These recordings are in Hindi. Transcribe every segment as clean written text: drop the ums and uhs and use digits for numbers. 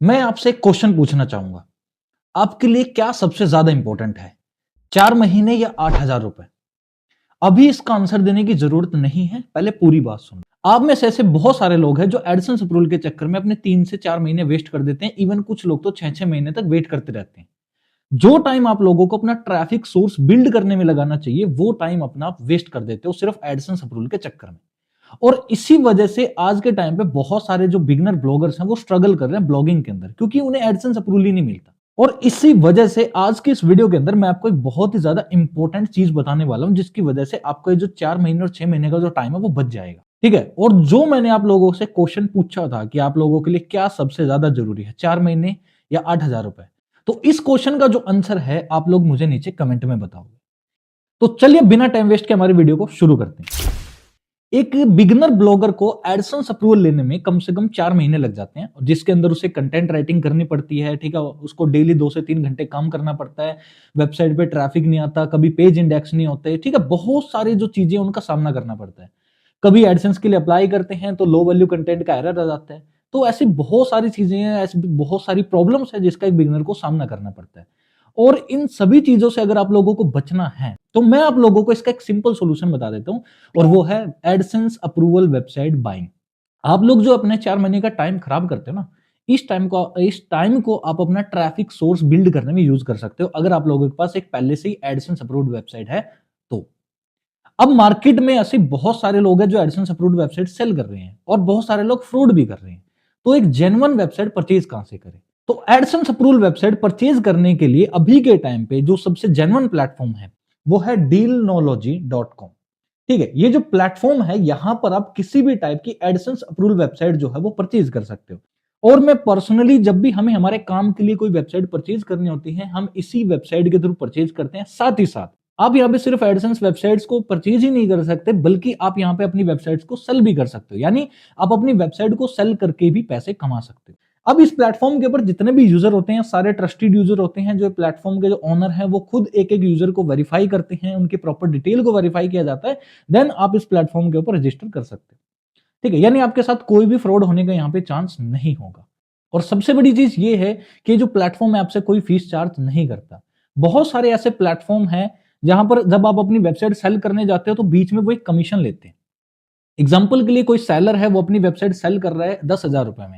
मैं आपसे एक क्वेश्चन पूछना चाहूंगा। आपके लिए क्या सबसे ज्यादा इंपॉर्टेंट है, 4 महीने या 8,000 रुपए? अभी इसका आंसर देने की जरूरत नहीं है, पहले पूरी बात सुनो। आप में से ऐसे बहुत सारे लोग हैं जो एडसेंस अप्रूवल के चक्कर में अपने 3 से 4 महीने वेस्ट कर देते हैं। इवन कुछ लोग तो 6-6 महीने तक वेट करते रहते हैं। जो टाइम आप लोगों को अपना ट्रैफिक सोर्स बिल्ड करने में लगाना चाहिए, वो टाइम अपना आप वेस्ट कर देते हो सिर्फ एडसेंस अप्रूवल के चक्कर में। और इसी वजह से आज के टाइम पे बहुत सारे जो बिगनर ब्लॉगर्स हैं वो स्ट्रगल कर रहे हैं ब्लॉगिंग के अंदर, क्योंकि उन्हें एडसेंस अप्रूवल ही नहीं मिलता। और इसी वजह से आज की इस वीडियो के अंदर मैं आपको एक बहुत ही ज्यादा इंपॉर्टेंट चीज बताने वाला हूं, जिसकी वजह से आपका जो 4 महीने और 6 महीने का जो टाइम है वो बच जाएगा। ठीक है। और जो मैंने आप लोगों से क्वेश्चन पूछा था कि आप लोगों के लिए क्या सबसे ज्यादा जरूरी है, 4 महीने या 8,000 रुपए, तो इस क्वेश्चन का जो आंसर है आप लोग मुझे नीचे कमेंट में बताओगे। तो चलिए बिना टाइम वेस्ट के हमारी वीडियो को शुरू करते हैं। एक बिगिनर ब्लॉगर को एडसेंस अप्रूवल लेने में कम से कम 4 महीने लग जाते हैं, जिसके अंदर उसे कंटेंट राइटिंग करनी पड़ती है। ठीक है। उसको डेली 2 से 3 घंटे काम करना पड़ता है। वेबसाइट पे ट्रैफिक नहीं आता, कभी पेज इंडेक्स नहीं होते। ठीक है। बहुत सारी जो चीजें उनका सामना करना पड़ता है। कभी एडसेंस के लिए अप्लाई करते हैं तो लो वैल्यू कंटेंट का एरर आ जाता है। तो ऐसी बहुत सारी चीजें हैं, ऐसी बहुत सारी प्रॉब्लम्स है जिसका एक बिगिनर को सामना करना पड़ता है। और इन सभी चीजों से अगर आप लोगों को बचना है तो मैं आप लोगों को इसका एक सिंपल सॉल्यूशन बता देता हूं, और वो है एडसेंस अप्रूवल वेबसाइट बाइंग। आप लोग जो अपने 4 महीने का टाइम खराब करते हो ना, इस टाइम को आप अपना ट्रैफिक सोर्स बिल्ड करने में यूज कर सकते हो, अगर आप लोगों के पास एक पहले से ही एडसेंस अप्रूव्ड वेबसाइट है तो। अब मार्केट में ऐसे बहुत सारे लोग हैं जो एडसेंस अप्रूव्ड वेबसाइट सेल कर रहे हैं, और बहुत सारे लोग फ्रॉड भी कर रहे हैं। तो एक जेन्युइन वेबसाइट परचेज कहां से करें? तो एडसेंस अप्रूवल वेबसाइट परचेज करने के लिए अभी के टाइम पे जो सबसे जेन्युइन प्लेटफॉर्म है वो है dealnology.com। ठीक है। ये जो प्लेटफॉर्म है, यहां पर आप किसी भी टाइप की एडसेंस अप्रूवल वेबसाइट जो है वो परचेज कर सकते हो। और मैं पर्सनली जब भी हमें हमारे काम के लिए कोई वेबसाइट परचेज करनी होती है, हम इसी वेबसाइट के थ्रू परचेज करते हैं। साथ ही साथ आप यहाँ पे सिर्फ एडसेंस वेबसाइट्स को परचेज ही नहीं कर सकते, बल्कि आप यहाँ पे अपनी वेबसाइट्स को सेल भी कर सकते हो। यानी आप अपनी वेबसाइट को सेल करके भी पैसे कमा सकते हो। अब इस प्लेटफॉर्म के ऊपर जितने भी यूजर होते हैं, सारे ट्रस्टेड यूजर होते हैं। जो प्लेटफॉर्म के जो ओनर हैं वो खुद एक एक यूजर को वेरीफाई करते हैं, उनकी प्रॉपर डिटेल को वेरीफाई किया जाता है। देन आप इस प्लेटफॉर्म के ऊपर रजिस्टर कर सकते हो। ठीक है। यानी आपके साथ कोई भी फ्रॉड होने का यहाँ पे चांस नहीं होगा। और सबसे बड़ी चीज ये है कि जो प्लेटफॉर्म है आपसे कोई फीस चार्ज नहीं करता। बहुत सारे ऐसे प्लेटफॉर्म हैं जहां पर जब आप अपनी वेबसाइट सेल करने जाते हो तो बीच में वो एक कमीशन लेते हैं। एग्जाम्पल के लिए कोई सेलर है, वो अपनी वेबसाइट सेल कर रहा है 10,000 रुपए में।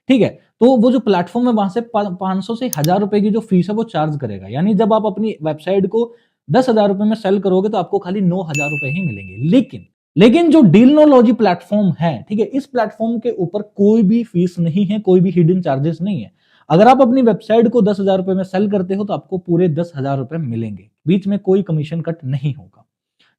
ठीक है। तो वो जो प्लेटफॉर्म है वहां से 500 से 1,000 रुपए की जो फीस है वो चार्ज करेगा। यानी जब आप अपनी वेबसाइट को 10,000 रुपए में सेल करोगे तो आपको खाली 9,000 रुपए ही मिलेंगे। लेकिन लेकिन जो डीलनोलॉजी प्लेटफॉर्म है, ठीक है, इस प्लेटफॉर्म के ऊपर कोई भी फीस नहीं है, कोई भी हिडन चार्जेस नहीं है। अगर आप अपनी वेबसाइट को 10,000 रुपए में सेल करते हो तो आपको पूरे 10,000 रुपए मिलेंगे, बीच में कोई कमीशन कट नहीं होगा।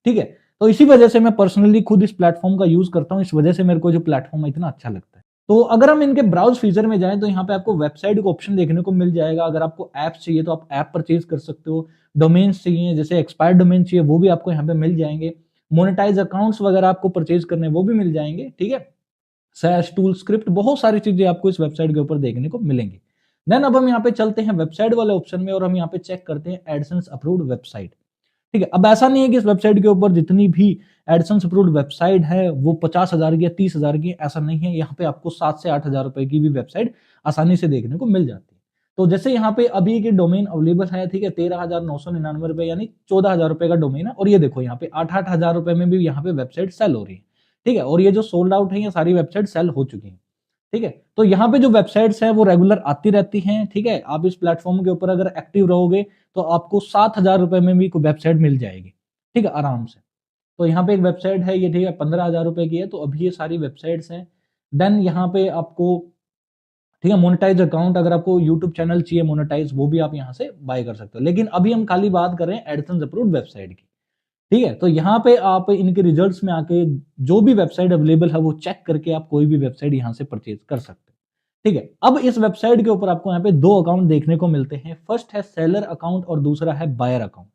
ठीक है। तो इसी वजह से मैं पर्सनली खुद इस प्लेटफॉर्म का यूज करता हूं। इस वजह से मेरे को जो प्लेटफॉर्म है इतना अच्छा लगता है। तो अगर हम इनके ब्राउज फीचर में जाएं तो यहाँ पे आपको वेबसाइट का ऑप्शन देखने को मिल जाएगा। अगर आपको ऐप्स चाहिए तो आप ऐप परचेज कर सकते हो। डोमेन्स चाहिए, जैसे एक्सपायर्ड डोमेन चाहिए, वो भी आपको यहाँ पे मिल जाएंगे। मोनेटाइज अकाउंट्स वगैरह आपको परचेज करने वो भी मिल जाएंगे। ठीक है। सैश टूल स्क्रिप्ट, बहुत सारी चीजें आपको इस वेबसाइट के ऊपर देखने को मिलेंगी। देन अब हम यहाँ पे चलते हैं वेबसाइट वाले ऑप्शन में, और हम यहाँ पे चेक करते हैं एडसेंस अप्रूव्ड वेबसाइट। ठीक है। अब ऐसा नहीं है कि इस वेबसाइट के ऊपर जितनी भी एडसेंस अप्रूव्ड वेबसाइट है वो 50,000 की या 30,000 की, ऐसा नहीं है। यहाँ पे आपको 7 से 8 हजार रुपए की भी वेबसाइट आसानी से देखने को मिल जाती है। तो जैसे यहाँ पे अभी की डोमेन अवेलेबल है, ठीक है, 13,999 रुपए, यानी 14,000 रुपए का डोमेन है। और ये देखो यहाँ पे 8-8 हजार रुपए में भी यहाँ पे वेबसाइट सेल हो रही है। ठीक है। और ये जो सोल्ड आउट है, ये सारी वेबसाइट सेल हो चुकी है। ठीक है। तो यहाँ पे जो वेबसाइट्स हैं वो रेगुलर आती रहती हैं। ठीक है। आप इस प्लेटफॉर्म के ऊपर अगर एक्टिव रहोगे तो आपको 7,000 रुपए में भी कोई वेबसाइट मिल जाएगी। ठीक है, आराम से। तो यहाँ पे एक वेबसाइट है ये, ठीक है, 15,000 रुपए की है। तो अभी ये सारी वेबसाइट्स हैं। देन यहाँ पे आपको, ठीक है, मोनेटाइज अकाउंट, अगर आपको यूट्यूब चैनल चाहिए मोनेटाइज, वो भी आप यहाँ से बाय कर सकते हो। लेकिन अभी हम खाली बात कर रहे हैं एडसेंस अप्रूव्ड वेबसाइट की। ठीक है। तो यहाँ पे आप इनके रिजल्ट्स में आके जो भी वेबसाइट अवेलेबल है वो चेक करके आप कोई भी वेबसाइट यहाँ से परचेज कर सकते हैं। ठीक है। अब इस वेबसाइट के ऊपर आपको यहाँ पे दो अकाउंट देखने को मिलते हैं। फर्स्ट है सेलर अकाउंट और दूसरा है बायर अकाउंट।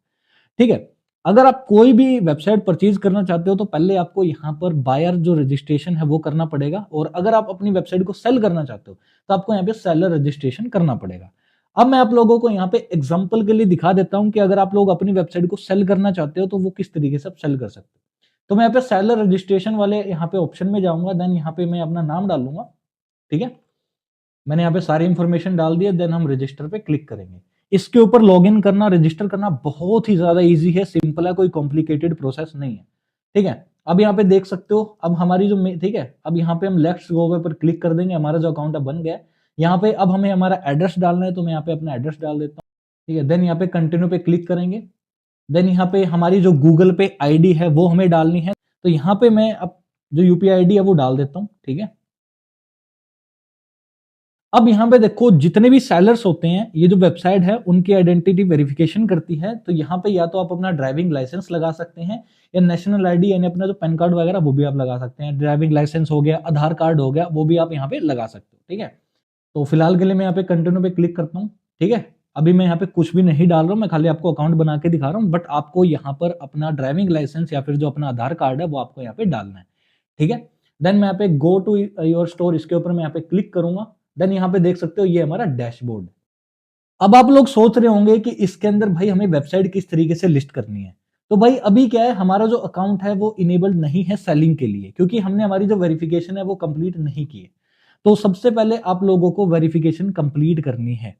ठीक है। अगर आप कोई भी वेबसाइट परचेज करना चाहते हो तो पहले आपको यहाँ पर बायर जो रजिस्ट्रेशन है वो करना पड़ेगा, और अगर आप अपनी वेबसाइट को सेल करना चाहते हो तो आपको यहाँ पे सेलर रजिस्ट्रेशन करना पड़ेगा। अब मैं आप लोगों को यहाँ पे एग्जांपल के लिए दिखा देता हूँ कि अगर आप लोग अपनी वेबसाइट को सेल करना चाहते हो तो वो किस तरीके से आप सेल कर सकते हो। तो मैं यहाँ पे सेलर रजिस्ट्रेशन वाले यहाँ पे ऑप्शन में जाऊंगा। देन यहाँ पे मैं अपना नाम डालूंगा। ठीक है। मैंने यहाँ पे सारी इंफॉर्मेशन डाल दिया, देन हम रजिस्टर पे क्लिक करेंगे। इसके ऊपर लॉगिन करना, रजिस्टर करना बहुत ही ज्यादा इजी है, सिंपल है, कोई कॉम्प्लिकेटेड प्रोसेस नहीं है। ठीक है, अब यहाँ पे देख सकते हो, अब हमारी जो ठीक है, अब यहाँ पे हम लेट्स गो पर क्लिक कर देंगे, हमारा जो अकाउंट है बन गया। यहाँ पे अब हमें हमारा एड्रेस डालना है, तो मैं यहाँ पे अपना एड्रेस डाल देता हूँ। ठीक है, देन यहाँ पे कंटिन्यू पे क्लिक करेंगे। देन यहाँ पे हमारी जो गूगल पे आईडी है वो हमें डालनी है, तो यहाँ पे मैं अब जो यूपीआई आईडी है वो डाल देता हूँ। ठीक है, अब यहाँ पे देखो जितने भी सेलर्स होते हैं, ये जो वेबसाइट है उनकी आइडेंटिटी वेरिफिकेशन करती है, तो यहाँ पे या तो आप अपना ड्राइविंग लाइसेंस लगा सकते हैं, या नेशनल आईडी यानी अपना जो पैन कार्ड वगैरह वो भी आप लगा सकते हैं। ड्राइविंग लाइसेंस हो गया, आधार कार्ड हो गया, वो भी आप यहाँ पे लगा सकते हो। ठीक है, तो फिलहाल के लिए मैं यहाँ पे कंटिन्यू पे क्लिक करता हूँ। ठीक है, अभी मैं यहाँ पे कुछ भी नहीं डाल रहा हूँ, मैं खाली आपको अकाउंट बना के दिखा रहा हूँ, बट आपको यहाँ पर अपना ड्राइविंग लाइसेंस या फिर जो अपना आधार कार्ड है वो आपको यहाँ पे डालना है। ठीक है, देन मैं यहाँ पे गो टू योर स्टोर, इसके ऊपर मैं यहाँ पे क्लिक करूंगा। देन यहाँ पे देख सकते हो ये हमारा डैशबोर्ड। अब आप लोग सोच रहे होंगे कि इसके अंदर भाई हमें वेबसाइट किस तरीके से लिस्ट करनी है। तो भाई अभी क्या है, हमारा जो अकाउंट है वो इनेबल्ड नहीं है सेलिंग के लिए, क्योंकि हमने हमारी जो वेरिफिकेशन है वो कंप्लीट नहीं की है। तो सबसे पहले आप लोगों को वेरिफिकेशन कंप्लीट करनी है।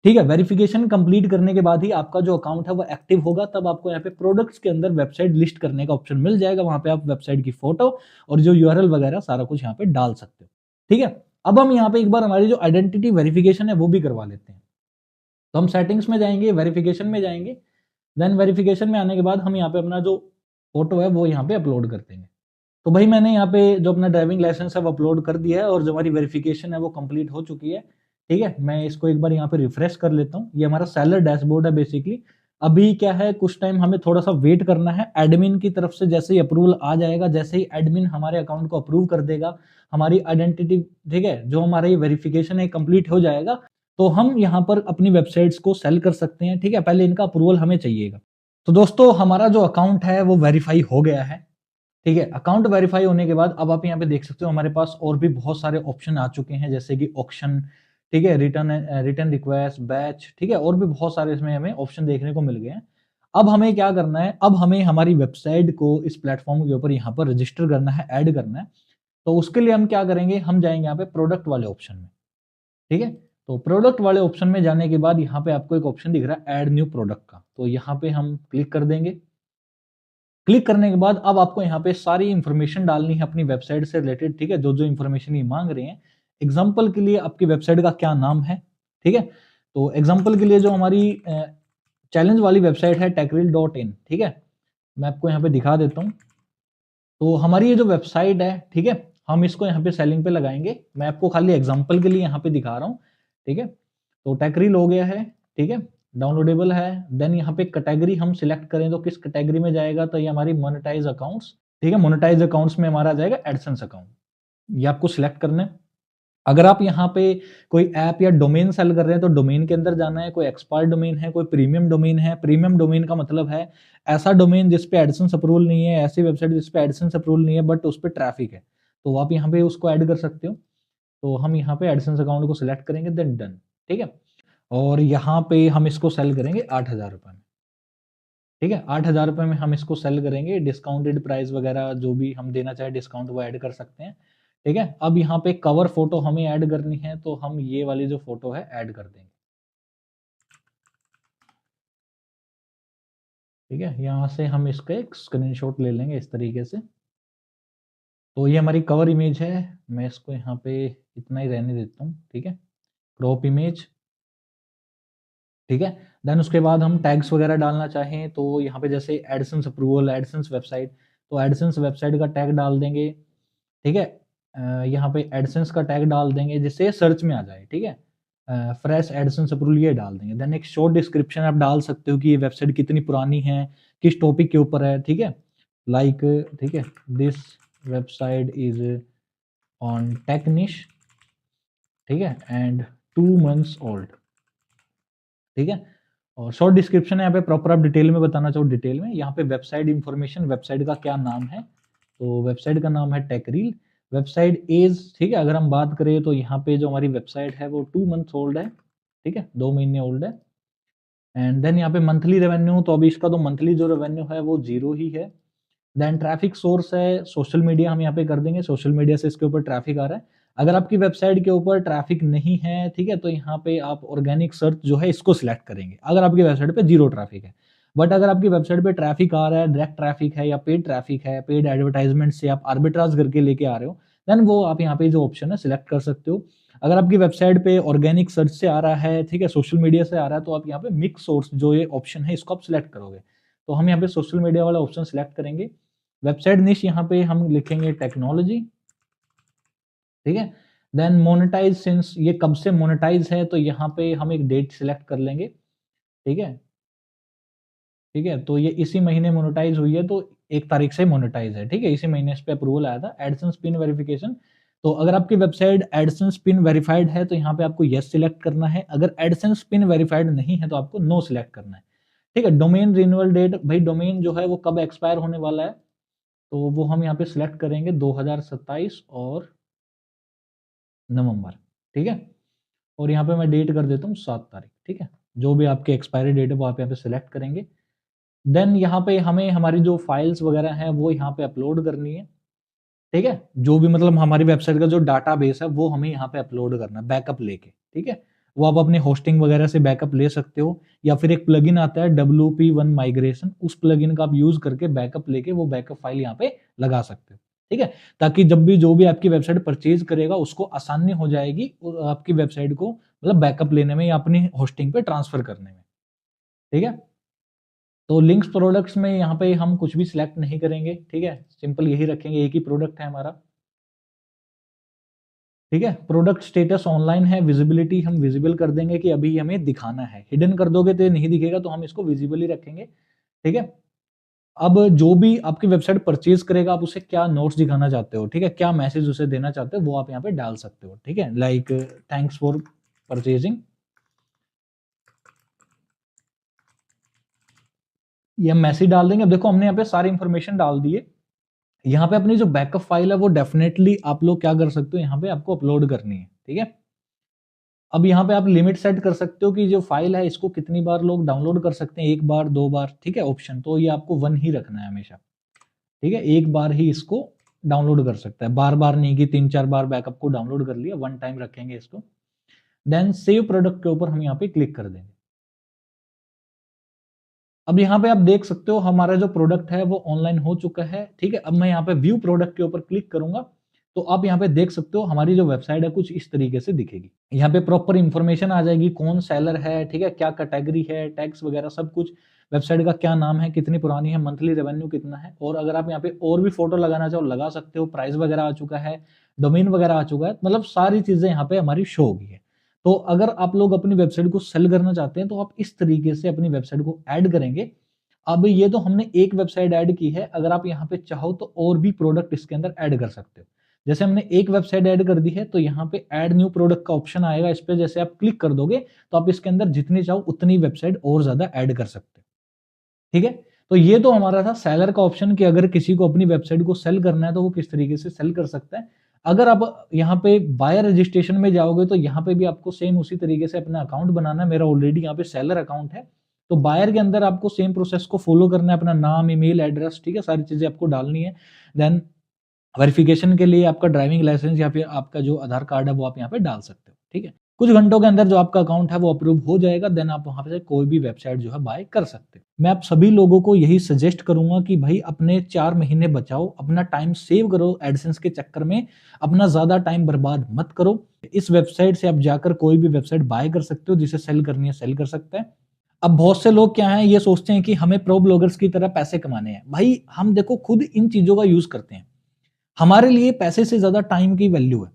ठीक है, वेरिफिकेशन कंप्लीट करने के बाद ही आपका जो अकाउंट है वो एक्टिव होगा, तब आपको यहाँ पे प्रोडक्ट्स के अंदर वेबसाइट लिस्ट करने का ऑप्शन मिल जाएगा। वहां पे आप वेबसाइट की फोटो और जो यूआरएल वगैरह सारा कुछ यहाँ पे डाल सकते हो। ठीक है, अब हम यहाँ पे एक बार हमारी जो आइडेंटिटी वेरिफिकेशन है वो भी करवा लेते हैं। तो हम सेटिंग्स में जाएंगे, वेरिफिकेशन में जाएंगे, देन वेरिफिकेशन में आने के बाद हम यहाँ पे अपना जो फोटो है वो यहाँ पे अपलोड कर देंगे। तो भाई मैंने यहाँ पे जो अपना ड्राइविंग लाइसेंस है वो अपलोड कर दिया है, और जो हमारी वेरिफिकेशन है वो कंप्लीट हो चुकी है। ठीक है, मैं इसको एक बार यहाँ पे रिफ्रेश कर लेता हूँ। ये हमारा सेलर डैशबोर्ड है बेसिकली। अभी क्या है, कुछ टाइम हमें थोड़ा सा वेट करना है, एडमिन की तरफ से जैसे ही अप्रूवल आ जाएगा, जैसे ही एडमिन हमारे अकाउंट को अप्रूव कर देगा, हमारी आइडेंटिटी, ठीक है, जो हमारा ये वेरिफिकेशन है कंप्लीट हो जाएगा, तो हम यहाँ पर अपनी वेबसाइट्स को सेल कर सकते हैं। ठीक है, पहले इनका अप्रूवल हमें चाहिएगा। तो दोस्तों हमारा जो अकाउंट है वो वेरीफाई हो गया है। ठीक है, अकाउंट वेरीफाई होने के बाद अब आप यहाँ पे देख सकते हो हमारे पास और भी बहुत सारे ऑप्शन आ चुके हैं, जैसे कि ऑक्शन, ठीक है, रिटर्न रिक्वेस्ट, बैच, ठीक है, और भी बहुत सारे इसमें हमें ऑप्शन देखने को मिल गए हैं। अब हमें क्या करना है, अब हमें हमारी वेबसाइट को इस प्लेटफॉर्म के ऊपर यहाँ पर रजिस्टर करना है, ऐड करना है। तो उसके लिए हम क्या करेंगे, हम जाएंगे यहाँ पे प्रोडक्ट वाले ऑप्शन में। ठीक है, तो प्रोडक्ट वाले ऑप्शन में जाने के बाद यहाँ पे आपको एक ऑप्शन दिख रहा है ऐड न्यू प्रोडक्ट का, तो यहाँ पे हम क्लिक कर देंगे। क्लिक करने के बाद अब आपको यहाँ पे सारी इंफॉर्मेशन डालनी है अपनी वेबसाइट से रिलेटेड। ठीक है, जो जो इंफॉर्मेशन ये मांग रहे हैं, एग्जाम्पल के लिए आपकी वेबसाइट का क्या नाम है। ठीक है, तो एग्जाम्पल के लिए जो हमारी चैलेंज वाली वेबसाइट है techreel.in, ठीक है, मैं आपको यहाँ पे दिखा देता हूँ। तो हमारी ये जो वेबसाइट है, ठीक है, हम इसको यहाँ पे सेलिंग पे लगाएंगे। मैं आपको खाली एग्जाम्पल के लिए यहाँ पे दिखा रहा हूँ। ठीक है, तो टेक्रील हो गया है। ठीक है, डाउनलोडेबल है। देन यहाँ पे कैटेगरी हम सिलेक्ट करें तो किस कैटेगरी में जाएगा, तो ये हमारी मोनेटाइज अकाउंट्स। ठीक है, मोनेटाइज अकाउंट्स में हमारा जाएगा एडसेंस अकाउंट, ये आपको सिलेक्ट करना है। अगर आप यहाँ पे कोई ऐप या डोमेन सेल कर रहे हैं तो डोमेन के अंदर जाना है। कोई एक्सपायर्ड डोमेन है, कोई प्रीमियम डोमेन है। प्रीमियम डोमेन का मतलब है ऐसा डोमेन जिस पे एडसेंस अप्रूवल नहीं है, ऐसी वेबसाइट जिस पे एडसेंस अप्रूवल नहीं है बट उस पर ट्रैफिक है, तो आप यहाँ पे उसको ऐड कर सकते हो। तो हम यहाँ पे एडसेंस अकाउंट को सिलेक्ट करेंगे, देन डन। ठीक है, और यहाँ पे हम इसको सेल करेंगे 8,000 रुपए में। ठीक है, 8,000 रुपए में हम इसको सेल करेंगे। डिस्काउंटेड प्राइस वगैरह जो भी हम देना चाहे डिस्काउंट वो ऐड कर सकते हैं। ठीक है, अब यहाँ पे कवर फोटो हमें ऐड करनी है, तो हम ये वाली जो फोटो है ऐड कर देंगे। ठीक है, यहाँ से हम इसका एक स्क्रीनशॉट ले लेंगे इस तरीके से। तो ये हमारी कवर इमेज है, मैं इसको यहाँ पे इतना ही रहने देता हूँ। ठीक है, क्रॉप इमेज। ठीक है, देन उसके बाद हम टैग्स वगैरह डालना चाहें तो यहाँ पे जैसे एडसेंस अप्रूवल, एडसेंस वेबसाइट, तो एडसेंस वेबसाइट का टैग डाल देंगे। ठीक है, यहाँ पे एडसेंस का टैग डाल देंगे जिससे सर्च में आ जाए। ठीक है, फ्रेश एडसेंस अप्रूवल ये डाल देंगे। देन एक शॉर्ट डिस्क्रिप्शन आप डाल सकते हो कि ये वेबसाइट कितनी पुरानी है, किस टॉपिक के ऊपर है। ठीक है, लाइक, ठीक है, दिस वेबसाइट इज ऑन टेक्निश, ठीक है, एंड 2 months ओल्ड। ठीक है, और शॉर्ट डिस्क्रिप्शन है यहाँ पे, प्रॉपर आप डिटेल में बताना चाहो डिटेल में। यहाँ पे वेबसाइट इंफॉर्मेशन, वेबसाइट का क्या नाम है, तो वेबसाइट का नाम है टेकरील। वेबसाइट एज, ठीक है, अगर हम बात करें तो यहाँ पे जो हमारी वेबसाइट है वो 2 months ओल्ड है। ठीक है, 2 महीने ओल्ड है। एंड देन यहाँ पे मंथली रेवेन्यू, तो अभी इसका तो मंथली जो रेवेन्यू है वो 0 ही है। देन ट्रैफिक सोर्स है सोशल मीडिया, हम यहाँ पे कर देंगे, सोशल मीडिया से इसके ऊपर ट्रैफिक आ रहा है। अगर आपकी वेबसाइट के ऊपर ट्रैफिक नहीं है, ठीक है, तो यहाँ पे आप ऑर्गेनिक सर्च जो है इसको सिलेक्ट करेंगे, अगर आपकी वेबसाइट पे जीरो ट्रैफिक है। बट अगर आपकी वेबसाइट पे ट्रैफिक आ रहा है, डायरेक्ट ट्रैफिक है या पेड ट्रैफिक है, पेड एडवर्टाइजमेंट से आप आर्बिट्राज करके लेके आ रहे हो, देन वो आप यहाँ पे जो ऑप्शन है सिलेक्ट कर सकते हो। अगर आपकी वेबसाइट पे ऑर्गेनिक सर्च से आ रहा है, ठीक है, सोशल मीडिया से आ रहा है, तो आप यहाँ पे मिक्स सोर्स जो ये ऑप्शन है इसको आप सिलेक्ट करोगे। तो हम यहाँ पे सोशल मीडिया वाला ऑप्शन सिलेक्ट करेंगे। वेबसाइट निश यहाँ पे हम लिखेंगे टेक्नोलॉजी, ठीक है। देन मोनेटाइज, सिंस ये कब से मोनेटाइज है, तो यहाँ पे हम एक डेट सिलेक्ट कर लेंगे, ठीक है, ठीक है। तो ये इसी महीने मोनेटाइज हुई है, तो 1 तारीख से मोनेटाइज है, ठीक है, इसी महीने इस पे अप्रूवल आया था। एडसेंस पिन वेरिफिकेशन, तो अगर आपकी वेबसाइट एडसेंस पिन वेरिफाइड है तो यहाँ पे आपको यस सिलेक्ट करना है, अगर एडसेंस पिन वेरिफाइड नहीं है तो आपको नो सिलेक्ट करना है, ठीक है। डोमेन रिन्यूअल डेट, भाई डोमेन जो है वो कब एक्सपायर होने वाला है, तो वो हम यहाँ पे सिलेक्ट करेंगे 2027 और नवंबर, ठीक है। और यहाँ पे मैं डेट कर देता हूँ 7 तारीख, ठीक है। जो भी आपके एक्सपायरी डेट है वो आप यहाँ पे सिलेक्ट करेंगे। देन यहाँ पे हमें हमारी जो फाइल्स वगैरह हैं वो यहाँ पे अपलोड करनी है, ठीक है। जो भी मतलब हमारी वेबसाइट का जो डाटाबेस है वो हमें यहाँ पे अपलोड करना है बैकअप लेके, ठीक है। वो आप अपने होस्टिंग वगैरह से बैकअप ले सकते हो, या फिर एक प्लगइन आता है WP1 माइग्रेशन, उस प्लगइन का आप यूज करके बैकअप लेके वो बैकअप फाइल यहाँ पे लगा सकते हो, ठीक है। ताकि जब भी जो भी आपकी वेबसाइट परचेज करेगा उसको आसानी हो जाएगी आपकी वेबसाइट को मतलब बैकअप लेने में या अपनी होस्टिंग पे ट्रांसफर करने में, ठीक है। तो लिंक्स प्रोडक्ट्स में यहाँ पे हम कुछ भी सिलेक्ट नहीं करेंगे, ठीक है, सिंपल यही रखेंगे, एक ही प्रोडक्ट है हमारा, ठीक है। प्रोडक्ट स्टेटस ऑनलाइन है, विजिबिलिटी हम विजिबल कर देंगे कि अभी हमें दिखाना है, हिडन कर दोगे तो नहीं दिखेगा, तो हम इसको विजिबल ही रखेंगे, ठीक है। अब जो भी आपकी वेबसाइट परचेज करेगा आप उसे क्या नोट्स दिखाना चाहते हो, ठीक है, क्या मैसेज उसे देना चाहते हो वो आप यहाँ पे डाल सकते हो, ठीक है, लाइक थैंक्स फॉर परचेजिंग, ये हम मैसेज डाल देंगे। अब देखो हमने यहाँ पे सारी इंफॉर्मेशन डाल दी है। यहाँ पे अपनी जो बैकअप फाइल है वो डेफिनेटली आप लोग क्या कर सकते हो, यहाँ पे आपको अपलोड करनी है, ठीक है। अब यहाँ पे आप लिमिट सेट कर सकते हो कि जो फाइल है इसको कितनी बार लोग डाउनलोड कर सकते हैं, 1 बार 2 बार, ठीक है, ऑप्शन, तो ये आपको 1 ही रखना है हमेशा, ठीक है, 1 बार ही इसको डाउनलोड कर सकता है, बार बार नहीं कि 3-4 बार बैकअप को डाउनलोड कर लिया, 1 टाइम रखेंगे इसको। देन सेव प्रोडक्ट के ऊपर हम यहाँ पे क्लिक कर देंगे। अब यहाँ पे आप देख सकते हो हमारा जो प्रोडक्ट है वो ऑनलाइन हो चुका है, ठीक है। अब मैं यहाँ पे व्यू प्रोडक्ट के ऊपर क्लिक करूंगा तो आप यहाँ पे देख सकते हो हमारी जो वेबसाइट है कुछ इस तरीके से दिखेगी। यहाँ पे प्रॉपर इंफॉर्मेशन आ जाएगी, कौन सेलर है, ठीक है, क्या कैटेगरी है, टैक्स वगैरह सब कुछ, वेबसाइट का क्या नाम है, कितनी पुरानी है, मंथली रेवेन्यू कितना है, और अगर आप यहाँ पे और भी फोटो लगाना चाहो लगा सकते हो, प्राइस वगैरह आ चुका है, डोमेन वगैरह आ चुका है, मतलब सारी चीजें यहाँ पे हमारी शो होगी है। तो अगर आप लोग अपनी वेबसाइट को सेल करना चाहते हैं तो आप इस तरीके से अपनी वेबसाइट को ऐड करेंगे। अब ये तो हमने एक वेबसाइट ऐड की है, अगर आप यहाँ पे चाहो तो और भी प्रोडक्ट इसके अंदर ऐड कर सकते हो। जैसे हमने एक वेबसाइट ऐड कर दी है तो यहाँ पे ऐड न्यू प्रोडक्ट का ऑप्शन आएगा, इस पे जैसे आप क्लिक कर दोगे तो आप इसके अंदर जितनी चाहो उतनी वेबसाइट और ज्यादा ऐड कर सकते हो, ठीक है। तो ये तो हमारा था सेलर का ऑप्शन कि अगर किसी को अपनी वेबसाइट को सेल करना है तो वो किस तरीके से सेल कर सकता है। अगर आप यहाँ पे बायर रजिस्ट्रेशन में जाओगे तो यहाँ पे भी आपको सेम उसी तरीके से अपना अकाउंट बनाना है। मेरा ऑलरेडी यहाँ पे सेलर अकाउंट है, तो बायर के अंदर आपको सेम प्रोसेस को फॉलो करना है, अपना नाम, ईमेल एड्रेस, ठीक है, सारी चीजें आपको डालनी है। देन वेरिफिकेशन के लिए आपका ड्राइविंग लाइसेंस या फिर आपका जो आधार कार्ड है वो आप यहाँ पे डाल सकते हो, ठीक है। कुछ घंटों के अंदर जो आपका अकाउंट है वो अप्रूव हो जाएगा, देन आप वहां से कोई भी वेबसाइट जो है बाय कर सकते हो। मैं आप सभी लोगों को यही सजेस्ट करूंगा कि भाई अपने 4 महीने बचाओ, अपना टाइम सेव करो, एडसेंस के चक्कर में अपना ज्यादा टाइम बर्बाद मत करो। इस वेबसाइट से आप जाकर कोई भी वेबसाइट बाय कर सकते हो, जिसे सेल करनी है सेल कर सकते हैं। अब बहुत से लोग क्या है ये सोचते हैं कि हमें प्रो ब्लॉगर्स की तरह पैसे कमाने हैं। भाई हम देखो खुद इन चीजों का यूज करते हैं, हमारे लिए पैसे से ज्यादा टाइम की वैल्यू है,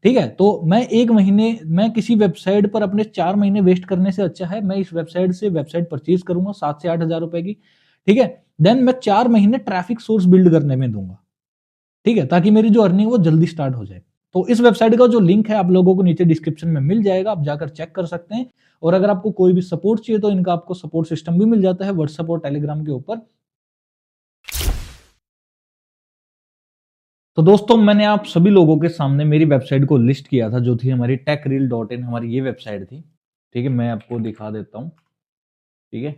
ठीक है। तो मैं 1 महीने मैं किसी वेबसाइट पर अपने 4 महीने वेस्ट करने से अच्छा है मैं इस वेबसाइट से वेबसाइट परचेज करूंगा 7 से 8 हजार रुपए की, ठीक है। देन मैं 4 महीने ट्रैफिक सोर्स बिल्ड करने में दूंगा, ठीक है, ताकि मेरी जो अर्निंग वो जल्दी स्टार्ट हो जाए। तो इस वेबसाइट का जो लिंक है आप लोगों को नीचे डिस्क्रिप्शन में मिल जाएगा, आप जाकर चेक कर सकते हैं। और अगर आपको कोई भी सपोर्ट चाहिए तो इनका आपको सपोर्ट सिस्टम भी मिल जाता है व्हाट्सएप और टेलीग्राम के ऊपर। तो दोस्तों मैंने आप सभी लोगों के सामने मेरी वेबसाइट को लिस्ट किया था जो थी हमारी techreel.in, हमारी ये वेबसाइट थी, ठीक है। मैं आपको दिखा देता हूँ, ठीक है।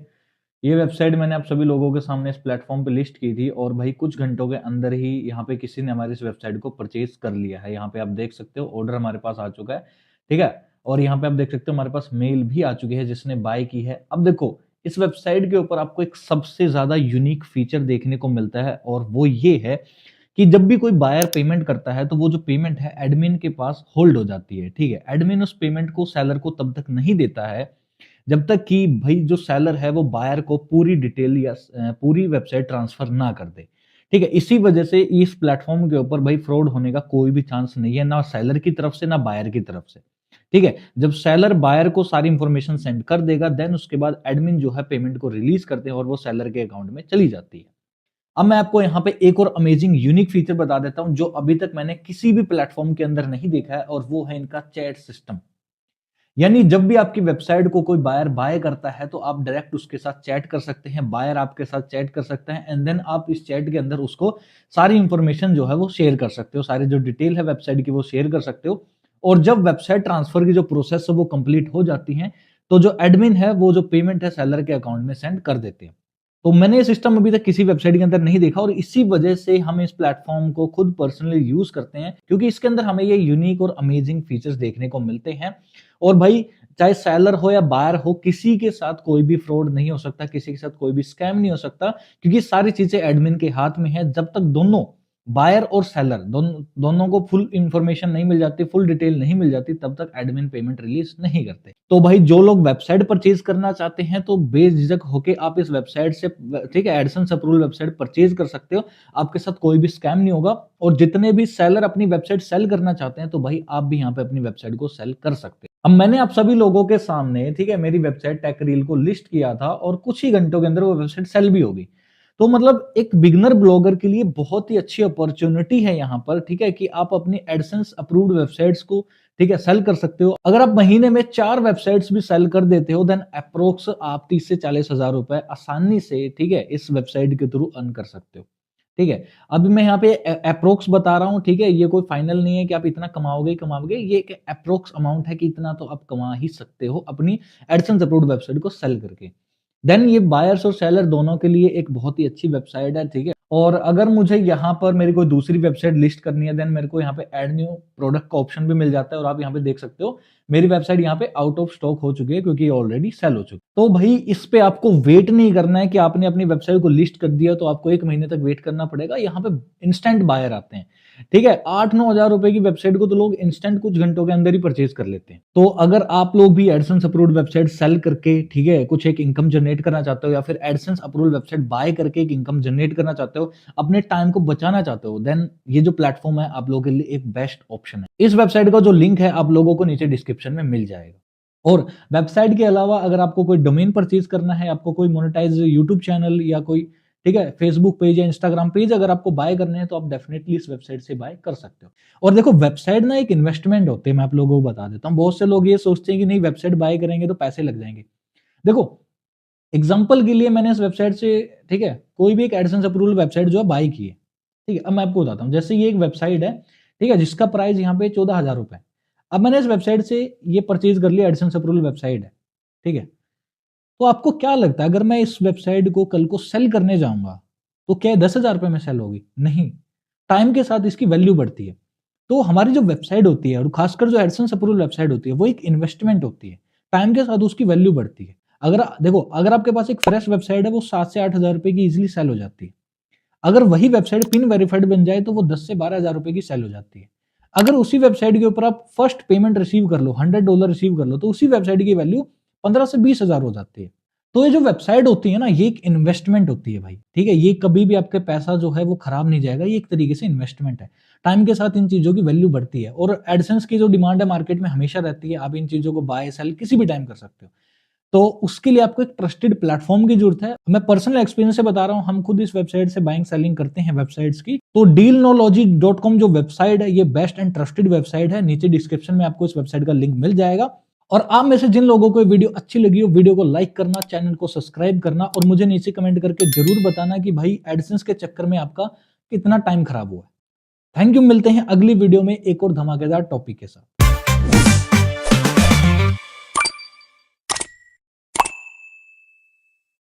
ये वेबसाइट मैंने आप सभी लोगों के सामने इस प्लेटफॉर्म पे लिस्ट की थी और भाई कुछ घंटों के अंदर ही यहाँ पे किसी ने हमारी इस वेबसाइट को परचेज कर लिया है। यहाँ पे आप देख सकते हो ऑर्डर हमारे पास आ चुका है, ठीक है? और यहाँ पे आप देख सकते हो हमारे पास मेल भी आ चुकी है जिसने बाय की है। अब देखो, इस वेबसाइट के ऊपर आपको एक सबसे ज़्यादा यूनिक फीचर देखने को मिलता है और वो ये है कि जब भी कोई बायर पेमेंट करता है तो वो जो पेमेंट है एडमिन के पास होल्ड हो जाती है, ठीक है? एडमिन उस पेमेंट को सेलर को तब तक नहीं देता है जब तक कि भाई जो सेलर है वो बायर को पूरी डिटेल या पूरी वेबसाइट ट्रांसफर ना कर दे, ठीक है? इसी वजह से इस प्लेटफॉर्म के ऊपर भाई फ्रॉड होने का कोई भी चांस नहीं है, ना सेलर की तरफ से ना बायर की तरफ से, ठीक है? जब सेलर बायर को सारी इंफॉर्मेशन सेंड कर देगा देन उसके बाद एडमिन जो है पेमेंट को रिलीज करते हैं और वो सेलर के अकाउंट में चली जाती है। अब मैं आपको यहाँ पे एक और अमेजिंग यूनिक फीचर बता देता हूँ जो अभी तक मैंने किसी भी प्लेटफॉर्म के अंदर नहीं देखा है और वो है इनका चैट सिस्टम। यानी जब भी आपकी वेबसाइट को कोई बायर बाय करता है तो आप डायरेक्ट उसके साथ चैट कर सकते हैं, बायर आपके साथ चैट कर सकते हैं एंड देन आप इस चैट के अंदर उसको सारी इंफॉर्मेशन जो है वो शेयर कर सकते हो, सारी जो डिटेल है वेबसाइट की वो शेयर कर सकते हो। और जब वेबसाइट ट्रांसफर की जो प्रोसेस है वो कंप्लीट हो जाती है तो जो एडमिन है वो जो पेमेंट है सेलर के अकाउंट में सेंड कर देते हैं। तो मैंने ये सिस्टम अभी तक किसी वेबसाइट के अंदर नहीं देखा और इसी वजह से हम इस प्लेटफॉर्म को खुद पर्सनली यूज करते हैं क्योंकि इसके अंदर हमें ये यूनिक और अमेजिंग फीचर्स देखने को मिलते हैं। और भाई चाहे सेलर हो या बायर हो, किसी के साथ कोई भी फ्रॉड नहीं हो सकता, किसी के साथ कोई भी स्कैम नहीं हो सकता क्योंकि सारी चीजें एडमिन के हाथ में है। जब तक दोनों बायर और सेलर दोनों को फुल इंफॉर्मेशन नहीं मिल जाती, फुल डिटेल नहीं मिल जाती, तब तक एडमिन पेमेंट रिलीज नहीं करते। तो भाई जो लोग वेबसाइट परचेज करना चाहते हैं तो बेझिझक होके आप इस वेबसाइट से, ठीक है, एडसेंस अप्रूवल वेबसाइट परचेज कर सकते हो। आपके साथ कोई भी स्कैम नहीं होगा और जितने भी सेलर अपनी वेबसाइट सेल करना चाहते हैं तो भाई आप भी यहाँ पे अपनी वेबसाइट को सेल कर सकते हैं। अब मैंने आप सभी लोगों के सामने, ठीक है, मेरी वेबसाइट टेकरील को लिस्ट किया था और कुछ ही घंटों के अंदर वो वेबसाइट सेल भी होगी। तो मतलब एक बिगिनर ब्लॉगर के लिए बहुत ही अच्छी अपॉर्चुनिटी है यहाँ पर, ठीक है, कि आप अपनी एडसेंस अप्रूव्ड वेबसाइट्स को, ठीक है, सेल कर सकते हो। अगर आप महीने में 4 वेबसाइट्स भी सेल कर देते हो देन अप्रोक्स आप 30 से 40 हजार रुपए आसानी से, ठीक है, इस वेबसाइट के थ्रू अर्न कर सकते हो। ठीक है, अभी मैं यहाँ पे अप्रोक्स बता रहा हूँ, ठीक है, ये कोई फाइनल नहीं है कि आप इतना कमाओगे ही कमाओगे, ये एक अप्रोक्स अमाउंट है कि इतना तो आप कमा ही सकते हो अपनी एडसेंस अप्रूव्ड वेबसाइट को सेल करके। देन ये बायर्स और सेलर दोनों के लिए एक बहुत ही अच्छी वेबसाइट है, ठीक है। और अगर मुझे यहाँ पर मेरी कोई दूसरी वेबसाइट लिस्ट करनी है देन मेरे को यहाँ पे ऐड न्यू प्रोडक्ट का ऑप्शन भी मिल जाता है और आप यहाँ पे देख सकते हो मेरी वेबसाइट यहाँ पे आउट ऑफ स्टॉक हो चुकी है क्योंकि ये ऑलरेडी सेल हो चुकी है। तो भाई इस पे आपको वेट नहीं करना है कि आपने अपनी वेबसाइट को लिस्ट कर दिया तो आपको 1 महीने तक वेट करना पड़ेगा। यहाँ पे इंस्टेंट बायर आते हैं, ठीक है, 8-9 हजार रुपए की वेबसाइट को तो लोग इंस्टेंट कुछ घंटों के अंदर ही परचेज कर लेते हैं। तो अगर आप लोग भी एडसेंस अप्रूव्ड वेबसाइट सेल करके, ठीक है, कुछ एक इनकम जनरेट करना चाहते हो या फिर एडसेंस अप्रूव्ड वेबसाइट बाय करके एक इनकम जनरेट करना चाहते हो, अपने टाइम को बचाना चाहते हो, देन ये जो प्लेटफॉर्म है आप लोगों के लिए एक बेस्ट ऑप्शन है। इस वेबसाइट का जो लिंक है आप लोगों को नीचे डिस्क्रिप्शन में मिल जाएगा। और वेबसाइट के अलावा अगर आपको कोई डोमेन परचेज करना है, आपको कोई मोनेटाइज यूट्यूब चैनल या कोई, ठीक है, फेसबुक पेज या इंस्टाग्राम पेज अगर आपको बाय करने हैं तो आप डेफिनेटली इस वेबसाइट से बाय कर सकते हो। और देखो वेबसाइट ना एक इन्वेस्टमेंट होती है, मैं आप लोगों को बता देता हूँ। बहुत से लोग ये सोचते हैं कि नहीं वेबसाइट बाय करेंगे तो पैसे लग जाएंगे। देखो एग्जाम्पल के लिए मैंने इस वेबसाइट से, ठीक है, कोई भी एक एडसेंस अप्रूवल वेबसाइट जो है बाय की है, ठीक है। अब मैं आपको बताता हूँ, जैसे ये एक वेबसाइट है, ठीक है, जिसका प्राइस यहाँ पे 14,000 रुपए। अब मैंने इस वेबसाइट से ये परचेज कर लिया, एडसेंस अप्रूवल वेबसाइट है, ठीक है। तो आपको क्या लगता है अगर मैं इस वेबसाइट को कल को सेल करने जाऊंगा तो क्या 10,000 रुपए में सेल होगी? नहीं, टाइम के साथ इसकी वैल्यू बढ़ती है। तो हमारी जो वेबसाइट होती है और खासकर जो एडसेंस अप्रूवल वेबसाइट होती है वो एक इन्वेस्टमेंट होती है। टाइम के साथ उसकी वैल्यू बढ़ती है। अगर देखो अगर आपके पास एक फ्रेश वेबसाइट है वो 7 से 8,000 रुपए की इजीली सेल हो जाती है। अगर वही वेबसाइट पिन वेरिफाइड बन जाए तो वो 10 से 12,000 रुपए की सेल हो जाती है। अगर उसी वेबसाइट के ऊपर आप फर्स्ट पेमेंट रिसीव कर लो, $100 रिसीव कर लो, तो उसी वेबसाइट की वैल्यू 15 से 20,000 हो जाती है। तो ये जो वेबसाइट होती है ना, ये एक इन्वेस्टमेंट होती है भाई, ठीक है। ये कभी भी आपके पैसा जो है वो खराब नहीं जाएगा, ये एक तरीके से इन्वेस्टमेंट है। टाइम के साथ इन चीजों की वैल्यू बढ़ती है और एडसेंस की जो डिमांड है मार्केट में हमेशा रहती है। आप इन चीजों को बाय सेल किसी भी टाइम कर सकते हो। तो उसके लिए आपको एक ट्रस्टेड प्लेटफॉर्म की जरूरत है। मैं पर्सनल एक्सपीरियंस से बता रहा हूँ, हम खुद इस वेबसाइट से बाइंग सेलिंग करते हैं वेबसाइट्स की। तो dealnology.com जो वेबसाइट है ये बेस्ट एंड ट्रस्टेड वेबसाइट है। नीचे डिस्क्रिप्शन में आपको इस वेबसाइट का लिंक मिल जाएगा। और आप में से जिन लोगों को वीडियो अच्छी लगी हो, वीडियो को लाइक करना, चैनल को सब्सक्राइब करना और मुझे नीचे कमेंट करके जरूर बताना कि भाई एडसेंस के चक्कर में आपका कितना टाइम खराब हुआ है। थैंक यू, मिलते हैं अगली वीडियो में एक और धमाकेदार टॉपिक के साथ।